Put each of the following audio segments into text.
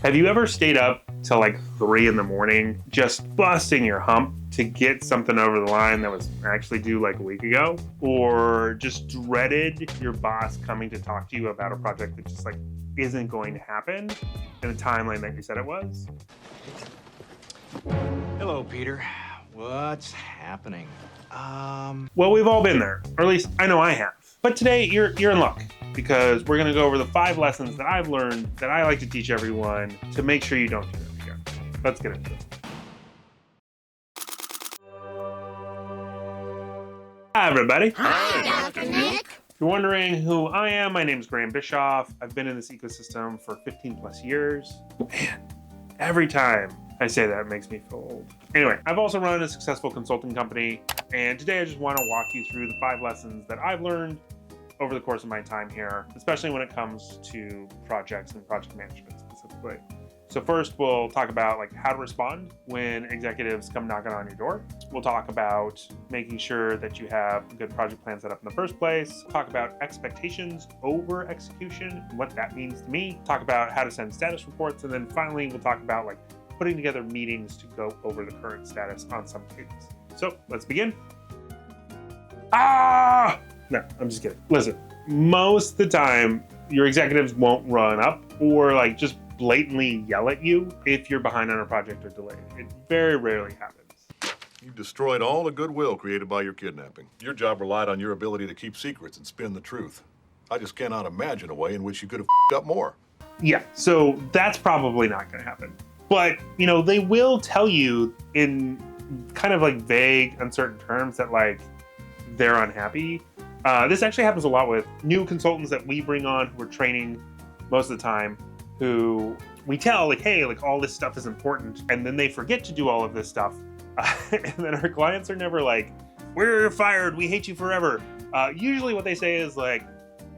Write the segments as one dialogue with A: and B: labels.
A: Have you ever stayed up till like 3 in the morning, just busting your hump to get something over the line that was actually due like a week ago? Or just dreaded your boss coming to talk to you about a project that just like isn't going to happen in the timeline that you said it was?
B: Hello, Peter. What's happening?
A: Well, we've all been there, or at least I know I have. But today you're in luck, because we're gonna go over the 5 lessons that I've learned that I like to teach everyone to make sure you don't do that again. Let's get into it. Hi, everybody.
C: Hi, Dr. Nick.
A: If you're wondering who I am, my name is Graham Bischoff. I've been in this ecosystem for 15 plus years. Man, every time I say that, it makes me feel old. Anyway, I've also run a successful consulting company, and today I just want to walk you through the 5 lessons that I've learned over the course of my time here, especially when it comes to projects and project management specifically. So first, we'll talk about like how to respond when executives come knocking on your door. We'll talk about making sure that you have a good project plan set up in the first place. Talk about expectations over execution, and what that means to me. Talk about how to send status reports, and then finally, we'll talk about like putting together meetings to go over the current status on some cases. So let's begin. No, I'm just kidding. Listen, most of the time, your executives won't run up or like just blatantly yell at you if you're behind on a project or delayed. It very rarely happens.
D: You destroyed all the goodwill created by your kidnapping. Your job relied on your ability to keep secrets and spin the truth. I just cannot imagine a way in which you could have up more.
A: Yeah, so that's probably not going to happen. But, you know, they will tell you in kind of like vague, uncertain terms that like they're unhappy. This actually happens a lot with new consultants that we bring on who are training most of the time, who we tell like, hey, like all this stuff is important, and then they forget to do all of this stuff. And then our clients are never like, we're fired, we hate you forever. Usually what they say is like,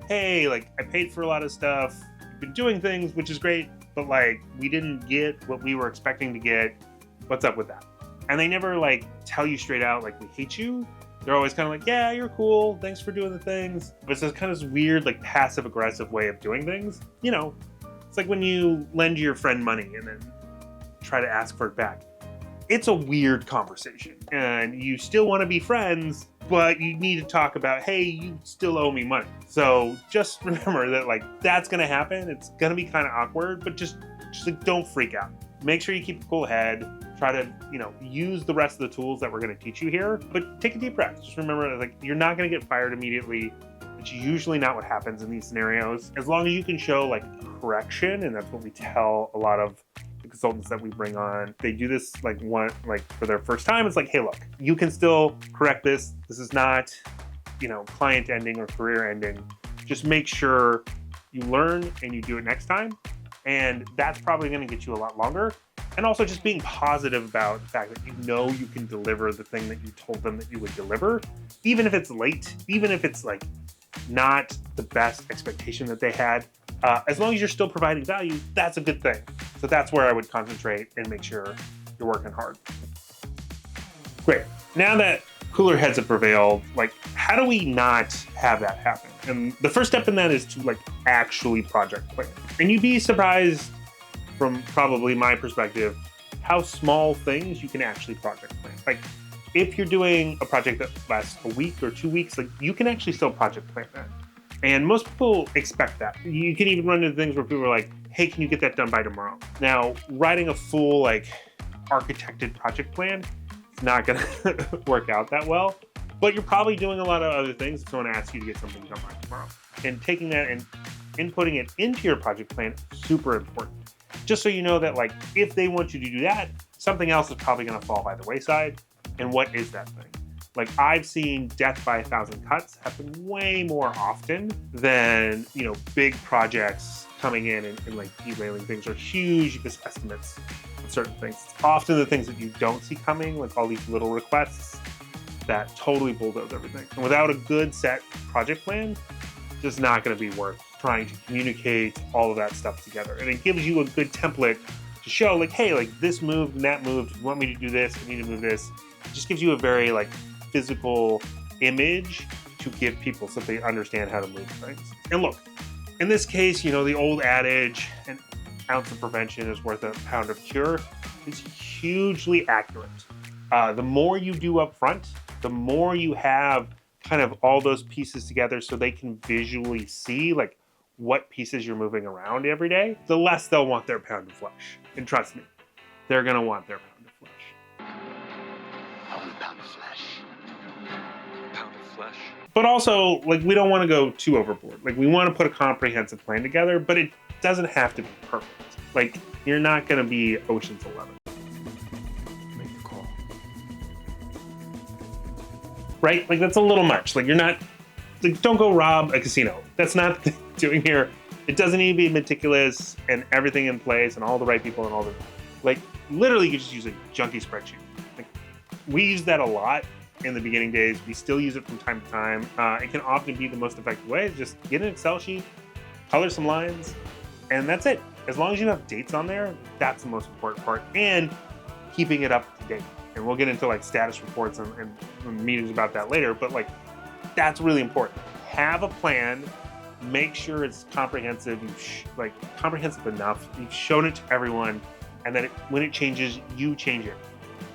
A: hey, like I paid for a lot of stuff, you've been doing things, which is great, but like we didn't get what we were expecting to get. What's up with that? And they never like tell you straight out like we hate you. They're always kind of like, yeah, you're cool, thanks for doing the things. But it's this kind of weird like passive aggressive way of doing things. You know, it's like when you lend your friend money and then try to ask for it back. It's a weird conversation, and you still want to be friends, but you need to talk about, hey, you still owe me money. So just remember that like that's gonna happen. It's gonna be kind of awkward, but just like don't freak out. Make sure you keep a cool head. Try to, you know, use the rest of the tools that we're going to teach you here, but take a deep breath. Just remember, like, you're not going to get fired immediately. It's usually not what happens in these scenarios. As long as you can show like correction, and that's what we tell a lot of the consultants that we bring on. They do this like for their first time. It's like, hey, look, you can still correct this. This is not, you know, client ending or career ending. Just make sure you learn and you do it next time. And that's probably going to get you a lot longer. And also just being positive about the fact that you know you can deliver the thing that you told them that you would deliver, even if it's late, even if it's like not the best expectation that they had. As long as you're still providing value, that's a good thing. So that's where I would concentrate and make sure you're working hard. Great. Now that cooler heads have prevailed, like how do we not have that happen? And the first step in that is to like actually project plan. And you'd be surprised, from probably my perspective, how small things you can actually project plan. Like if you're doing a project that lasts a week or 2 weeks, like you can actually still project plan that. And most people expect that. You can even run into things where people are like, hey, can you get that done by tomorrow? Now, writing a full like architected project plan is not gonna work out that well, but you're probably doing a lot of other things if someone asks you to get something done by tomorrow. And taking that and inputting it into your project plan is super important. Just so you know that like if they want you to do that, something else is probably going to fall by the wayside. And what is that thing? Like I've seen death by 1,000 cuts happen way more often than, you know, big projects coming in and like derailing things, or huge misestimates of certain things. It's often the things that you don't see coming, like all these little requests that totally bulldoze everything. And without a good set project plan, it's just not going to be worth trying to communicate all of that stuff together. And it gives you a good template to show like, hey, like this moved and that moved. You want me to do this? I need to move this. It just gives you a very like physical image to give people so they understand how to move things. And look, in this case, you know, the old adage, and ounce of prevention is worth a pound of cure is hugely accurate. The more you do up front, the more you have kind of all those pieces together so they can visually see like what pieces you're moving around every day, the less they'll want their pound of flesh. And trust me, they're gonna want their pound of flesh.
C: I want a pound of flesh. Pound of flesh.
A: But also, like, we don't want to go too overboard. Like, we want to put a comprehensive plan together, but it doesn't have to be perfect. Like, you're not going to be Ocean's 11.
B: Make the call.
A: Right? Like, that's a little much. Like, you're not, like, don't go rob a casino. That's not what they're doing here. It doesn't need to be meticulous and everything in place and all the right people and all the, like, literally you just use a junky spreadsheet. Like, we use that a lot in the beginning days. We still use it from time to time. It can often be the most effective way. Just get an Excel sheet, color some lines, and that's it. As long as you have dates on there, that's the most important part, and keeping it up to date. And we'll get into like status reports and meetings about that later, but like that's really important. Have a plan, make sure it's comprehensive, comprehensive enough. You've shown it to everyone, and then when it changes, you change it.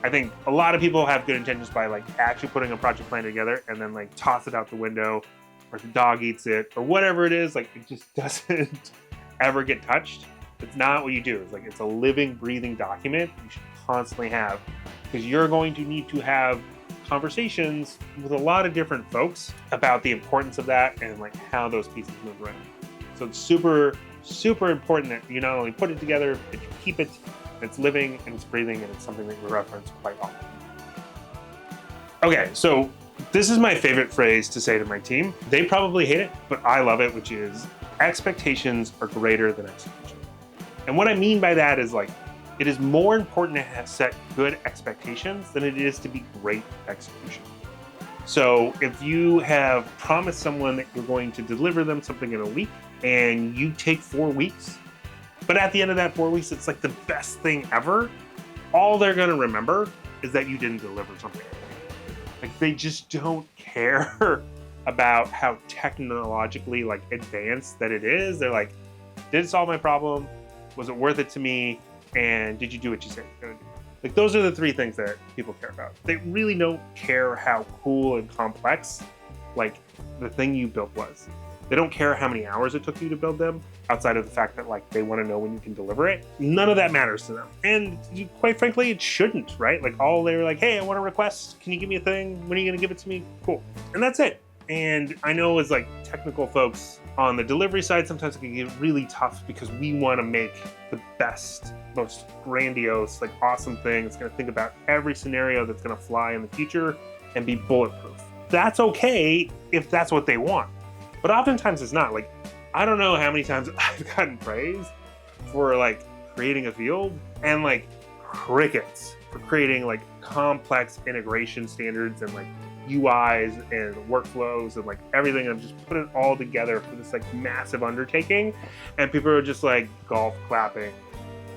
A: I think a lot of people have good intentions by like actually putting a project plan together and then like toss it out the window, or the dog eats it, or whatever it is. Like, it just doesn't ever get touched. It's not what you do. It's like, it's a living, breathing document you should constantly have, because you're going to need to have conversations with a lot of different folks about the importance of that and like how those pieces move around. So it's super, super important that you not only put it together, but you keep it. It's living and it's breathing, and it's something that you reference quite often. Okay, so this is my favorite phrase to say to my team. They probably hate it, but I love it, which is expectations are greater than execution. And what I mean by that is like, it is more important to set good expectations than it is to be great execution. So if you have promised someone that you're going to deliver them something in a week and you take 4 weeks, but at the end of that 4 weeks, it's like the best thing ever, all they're gonna remember is that you didn't deliver something. Like, they just don't care about how technologically like advanced that it is. They're like, did it solve my problem? Was it worth it to me? And did you do what you said you're gonna do? Like, those are the 3 things that people care about. They really don't care how cool and complex like the thing you built was. They don't care how many hours it took you to build them, outside of the fact that like they want to know when you can deliver it. None of that matters to them. And quite frankly, it shouldn't, right? Like, all they're like, hey, I want a request. Can you give me a thing? When are you going to give it to me? Cool. And that's it. And I know as like technical folks on the delivery side, sometimes it can get really tough because we want to make the best, most grandiose, like awesome thing. It's going to think about every scenario that's going to fly in the future and be bulletproof. That's okay if that's what they want. But oftentimes it's not. Like, I don't know how many times I've gotten praise for like creating a field and like crickets for creating like complex integration standards and like UIs and workflows and like everything, and just put it all together for this like massive undertaking, and people are just like golf clapping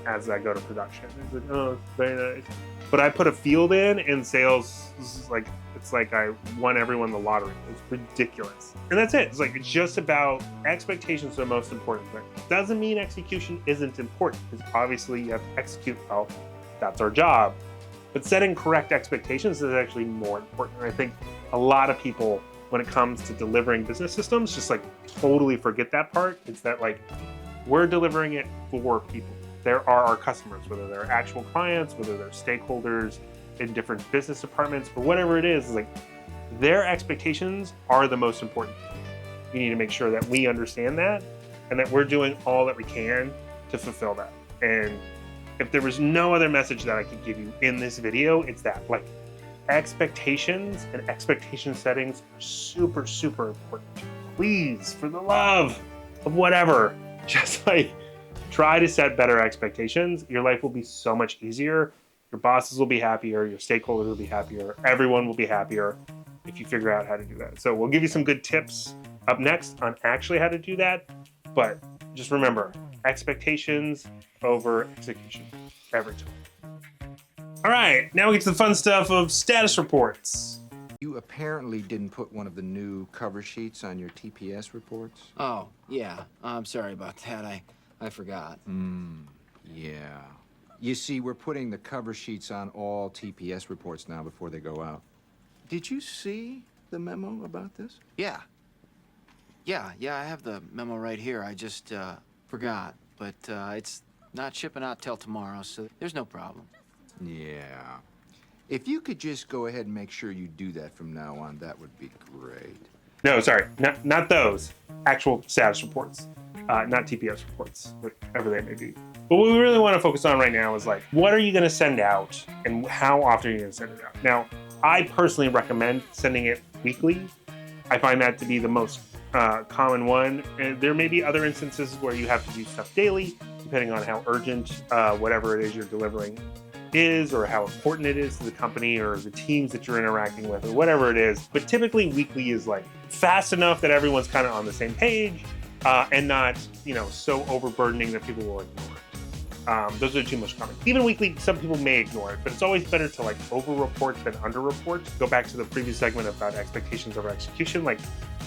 A: as I go to production. It's like, oh, it's very nice. But I put a field in sales, like, it's like I won everyone the lottery. It's ridiculous. And that's it. It's like, it's just about expectations are the most important thing. Doesn't mean execution isn't important, because obviously you have to execute well. That's our job. But setting correct expectations is actually more important. And I think a lot of people, when it comes to delivering business systems, just like totally forget that part. It's that like, we're delivering it for people. There are our customers, whether they're actual clients, whether they're stakeholders in different business departments, or whatever it is, like, their expectations are the most important. We need to make sure that we understand that and that we're doing all that we can to fulfill that. And if there was no other message that I could give you in this video, it's that like, expectations and expectation settings are super, super important. Please, for the love of whatever, just like, try to set better expectations. Your life will be so much easier. Your bosses will be happier. Your stakeholders will be happier. Everyone will be happier if you figure out how to do that. So we'll give you some good tips up next on actually how to do that. But just remember, expectations over execution every time. All right, now we get to the fun stuff of status reports.
B: You apparently didn't put one of the new cover sheets on your TPS reports.
E: Oh, yeah. I'm sorry about that. I forgot.
B: Yeah. You see, we're putting the cover sheets on all TPS reports now before they go out. Did you see the memo about this?
E: Yeah. Yeah, I have the memo right here. I just, forgot. But, it's not shipping out till tomorrow, so there's no problem.
B: Yeah. If you could just go ahead and make sure you do that from now on, that would be great.
A: No, sorry, not those. Actual status reports, not TPS reports, whatever they may be. But what we really want to focus on right now is like, what are you going to send out and how often are you going to send it out? Now, I personally recommend sending it weekly. I find that to be the most common one. And there may be other instances where you have to do stuff daily, depending on how urgent whatever it is you're delivering is, or how important it is to the company or the teams that you're interacting with, or whatever it is. But typically weekly is like fast enough that everyone's kind of on the same page and not, so overburdening that people will ignore it. Those are too much common. Even weekly, some people may ignore it, but it's always better to like over-report than under-report. Go back to the previous segment about expectations over execution. Like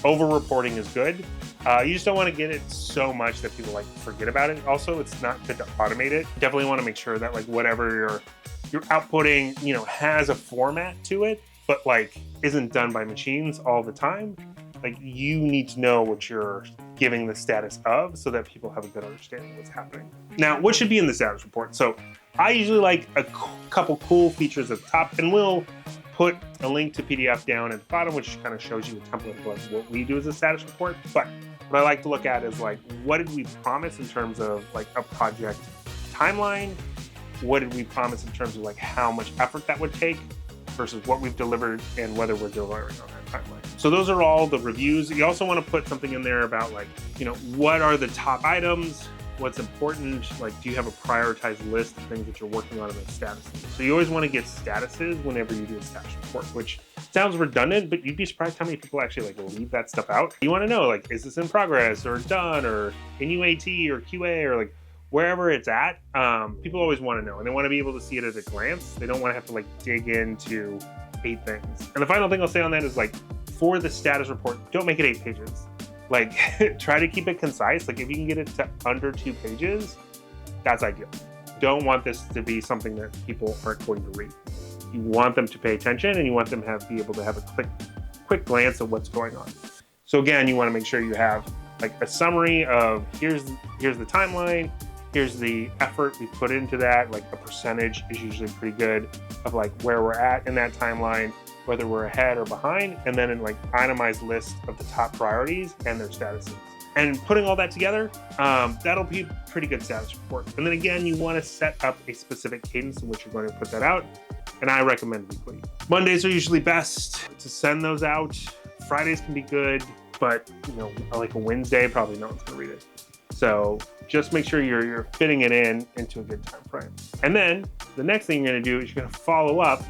A: over-reporting is good. You just don't want to get it so much that people like forget about it. Also, it's not good to automate it. Definitely want to make sure that like whatever you're outputting, has a format to it, but like isn't done by machines all the time. Like you need to know what you're giving the status of so that people have a good understanding of what's happening. Now, what should be in the status report? So I usually like a couple cool features at the top, and we'll put a link to PDF down at the bottom, which kind of shows you a template of like what we do as a status report. But what I like to look at is like, what did we promise in terms of like a project timeline? What did we promise in terms of like how much effort that would take versus what we've delivered and whether we're delivering on that timeline. So those are all the reviews. You also want to put something in there about like, what are the top items? What's important? Like, do you have a prioritized list of things that you're working on in those statuses? So you always want to get statuses whenever you do a status report, which sounds redundant, but you'd be surprised how many people actually like leave that stuff out. You want to know, like, is this in progress or done or in UAT or QA or like wherever it's at? People always want to know, and they want to be able to see it at a glance. They don't want to have to like dig into 8 things. And the final thing I'll say on that is like, for the status report, don't make it 8 pages. Like, try to keep it concise. Like, if you can get it to under 2 pages, that's ideal. Don't want this to be something that people aren't going to read. You want them to pay attention, and you want them to be able to have a quick glance at what's going on. So again, you want to make sure you have like a summary of here's the timeline, here's the effort we put into that. Like a percentage is usually pretty good of like where we're at in that timeline, whether we're ahead or behind, and then in like itemized list of the top priorities and their statuses. And putting all that together, that'll be a pretty good status report. And then again, you want to set up a specific cadence in which you're going to put that out. And I recommend weekly. Mondays are usually best to send those out. Fridays can be good, but like a Wednesday, probably no one's gonna read it. So just make sure you're fitting it into a good time frame. And then the next thing you're gonna do is you're gonna follow up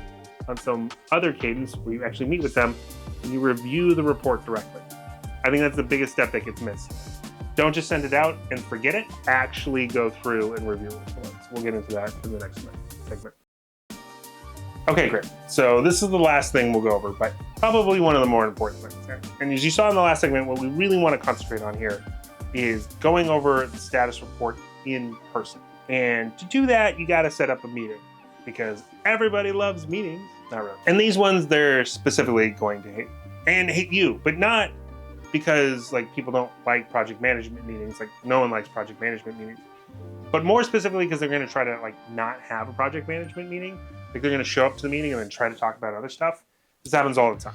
A: on some other cadence where you actually meet with them and you review the report directly. I think that's the biggest step that gets missed. Don't just send it out and forget it. Actually go through and review it. So we'll get into that in the next segment. Okay, great. So this is the last thing we'll go over, but probably one of the more important things. And as you saw in the last segment, what we really want to concentrate on here is going over the status report in person. And to do that, you got to set up a meeting because everybody loves meetings. Not really. And these ones, they're specifically going to hate and hate you, but not because like people don't like project management meetings. Like no one likes project management meetings, but more specifically because they're going to try to like not have a project management meeting. Like they're going to show up to the meeting and then try to talk about other stuff. This happens all the time.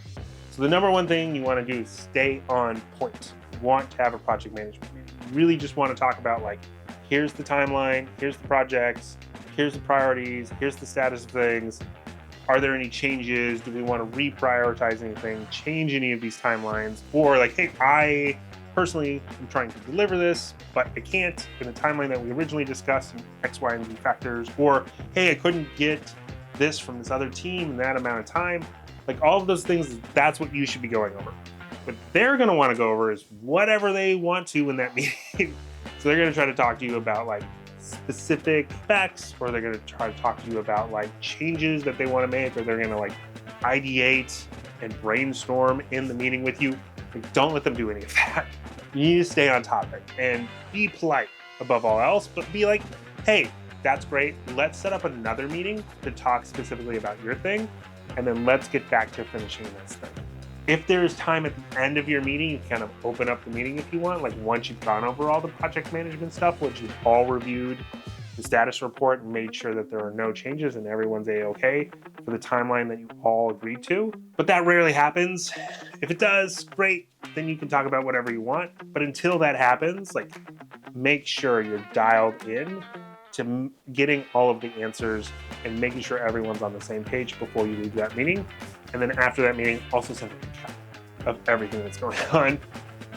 A: So the number one thing you want to do is stay on point. You want to have a project management meeting. You really just want to talk about like, here's the timeline, here's the projects, here's the priorities, here's the status of things. Are there any changes? Do we want to reprioritize anything, change any of these timelines? Or like, hey, I personally am trying to deliver this, but I can't in the timeline that we originally discussed in X, Y, and Z factors. Or, hey, I couldn't get this from this other team in that amount of time. Like all of those things, that's what you should be going over. What they're going to want to go over is whatever they want to in that meeting. So they're going to try to talk to you about like specific specs, or they're going to try to talk to you about like changes that they want to make, or they're going to like ideate and brainstorm in the meeting with you. Like, don't let them do any of that. You need to stay on topic and be polite. above all else, but be like, hey, that's great. Let's set up another meeting to talk specifically about your thing, and then let's get back to finishing this thing. If there's time at the end of your meeting, you can kind of open up the meeting if you want, like once you've gone over all the project management stuff, once you've all reviewed the status report and made sure that there are no changes and everyone's A-okay for the timeline that you all agreed to. But that rarely happens. If it does, great, then you can talk about whatever you want. But until that happens, like, make sure you're dialed in to getting all of the answers and making sure everyone's on the same page before you leave that meeting. And then after that meeting, also send a recap of everything that's going on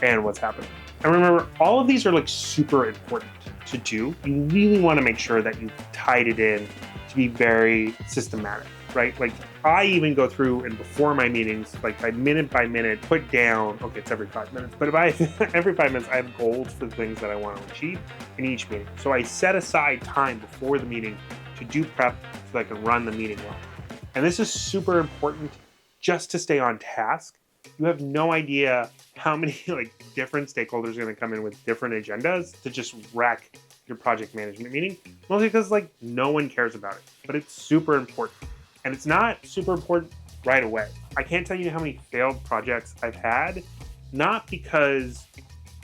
A: and what's happening. And remember, all of these are like super important to do. You really want to make sure that you've tied it in to be very systematic, right? Like, I even go through and before my meetings, like by minute, put down, okay, it's every 5 minutes, but every 5 minutes, I have goals for the things that I want to achieve in each meeting. So I set aside time before the meeting to do prep so I can run the meeting well. And this is super important just to stay on task. You have no idea how many like different stakeholders are going to come in with different agendas to just wreck your project management meeting. Mostly because like no one cares about it, but it's super important. And it's not super important right away. I can't tell you how many failed projects I've had, not because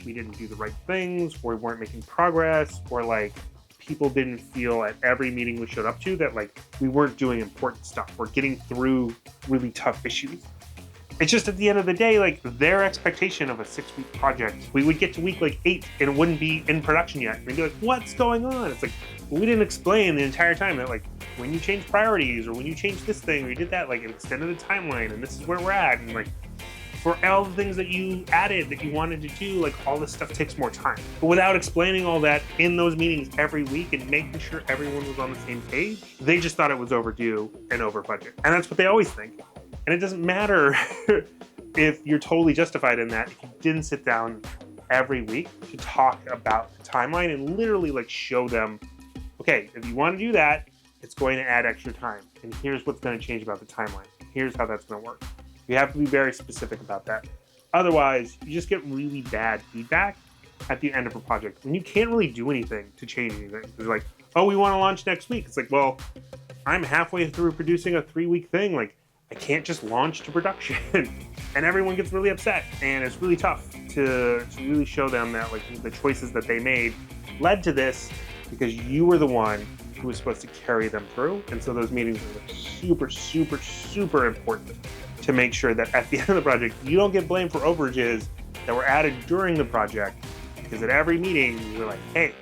A: we didn't do the right things or we weren't making progress or like people didn't feel at every meeting we showed up to that like we weren't doing important stuff or getting through really tough issues. It's just at the end of the day, like their expectation of a 6-week project, we would get to week like 8 and it wouldn't be in production yet. And they'd be like, what's going on? It's like, well, we didn't explain the entire time that like when you change priorities or when you change this thing or you did that, like it extended the timeline and this is where we're at. And like for all the things that you added that you wanted to do, like all this stuff takes more time. But without explaining all that in those meetings every week and making sure everyone was on the same page, they just thought it was overdue and over budget. And that's what they always think. And it doesn't matter if you're totally justified in that if you didn't sit down every week to talk about the timeline and literally like show them, okay, if you want to do that, it's going to add extra time. And here's what's going to change about the timeline. Here's how that's going to work. You have to be very specific about that. Otherwise, you just get really bad feedback at the end of a project. And you can't really do anything to change anything. It's like, oh, we want to launch next week. It's like, well, I'm halfway through producing a 3-week thing. Like, I can't just launch to production. And everyone gets really upset. And it's really tough to really show them that like the choices that they made led to this because you were the one who was supposed to carry them through. And so those meetings are super, super, super important to make sure that at the end of the project, you don't get blamed for overages that were added during the project. Because at every meeting, you're like, hey,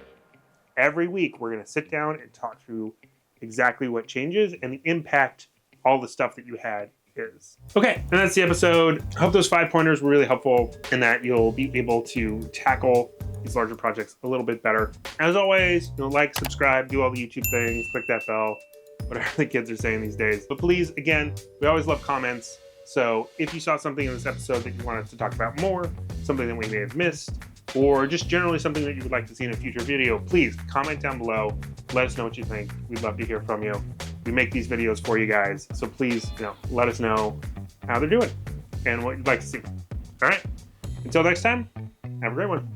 A: every week we're going to sit down and talk through exactly what changes and the impact all the stuff that you had is. Okay, and that's the episode. I hope those 5 pointers were really helpful and that you'll be able to tackle these larger projects a little bit better. As always, like, subscribe, do all the YouTube things, click that bell, whatever the kids are saying these days. But please, again, we always love comments. So if you saw something in this episode that you want us to talk about more, something that we may have missed, or just generally something that you would like to see in a future video, please comment down below. Let us know what you think. We'd love to hear from you. We make these videos for you guys, so please, let us know how they're doing and what you'd like to see. All right, until next time, have a great one.